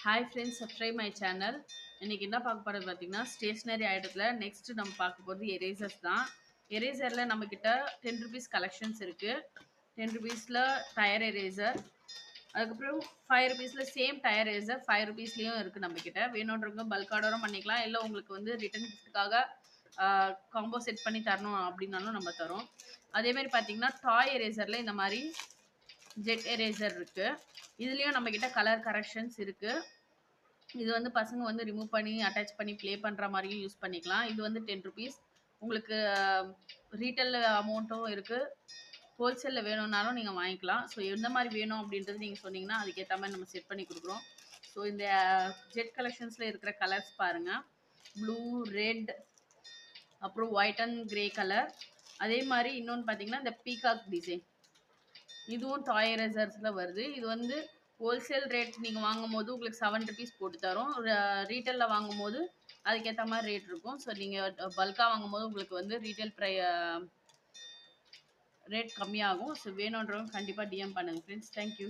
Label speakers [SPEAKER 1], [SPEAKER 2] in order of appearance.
[SPEAKER 1] Hi friends, subscribe my channel. இன்னைக்கு என்ன பார்க்க போகிறது பார்த்தீங்கன்னா, ஸ்டேஷ்னரி ஐட்டத்தில் நெக்ஸ்ட் நம்ம பார்க்க போகிறது எரேசர்ஸ் தான். எரேசரில் நம்மக்கிட்ட 10 ருபீஸ் கலெக்ஷன்ஸ் இருக்குது. 10 ருபீஸில் டயர் எரேசர், அதுக்கப்புறம் 5 ருபீஸில் சேம் டயர் எரேசர் 5 ருபீஸ்லேயும் இருக்குது நம்மக்கிட்ட. வேணுன்றவங்க பல்க் ஆர்டரும் பண்ணிக்கலாம், இல்லை உங்களுக்கு வந்து ரிட்டன் கிஃப்ட்டுக்காக காம்போ செட் பண்ணி தரணும் அப்படின்னாலும் நம்ம தரோம். அதேமாதிரி பார்த்தீங்கன்னா டாய் எரேசரில் இந்த மாதிரி ஜெட் எரேசர் இருக்குது. இதுலேயும் நம்மக்கிட்ட கலர் கரெக்ஷன்ஸ் இருக்குது. இது வந்து பசங்க வந்து ரிமூவ் பண்ணி அட்டாச் பண்ணி ப்ளே பண்ணுற மாதிரியும் யூஸ் பண்ணிக்கலாம். இது வந்து 10 ருபீஸ். உங்களுக்கு ரீட்டைல் அமௌண்ட்டும் இருக்குது, ஹோல்சேலில் வேணும்னாலும் நீங்கள் வாங்கிக்கலாம். ஸோ எந்த மாதிரி வேணும் அப்படின்றது நீங்கள் சொன்னீங்கன்னா அதுக்கேற்ற மாதிரி நம்ம செட் பண்ணி கொடுக்குறோம். ஸோ இந்த ஜெட் கலெக்ஷன்ஸில் இருக்கிற கலர்ஸ் பாருங்கள். ப்ளூ, ரெட், அப்புறம் ஒயிட் அண்ட் கிரே கலர். அதே மாதிரி இன்னொன்று பார்த்தீங்கன்னா இந்த பீகாக் டிசைன், இதுவும் டாய் எரேசர்ஸில் வருது. இது வந்து ஹோல்சேல் ரேட் நீங்கள் வாங்கும் போது உங்களுக்கு 7 ருபீஸ் போட்டு தரோம். ரீட்டெயிலில் வாங்கும் போது அதுக்கேற்ற மாதிரி ரேட் இருக்கும். ஸோ நீங்கள் பல்காக வாங்கும் போது உங்களுக்கு வந்து ரீட்டைல் ரேட் கம்மியாகும். ஸோ வேணுன்றவங்க கண்டிப்பாக டிஎம் பண்ணுங்கள் ஃப்ரெண்ட்ஸ். தேங்க்யூ.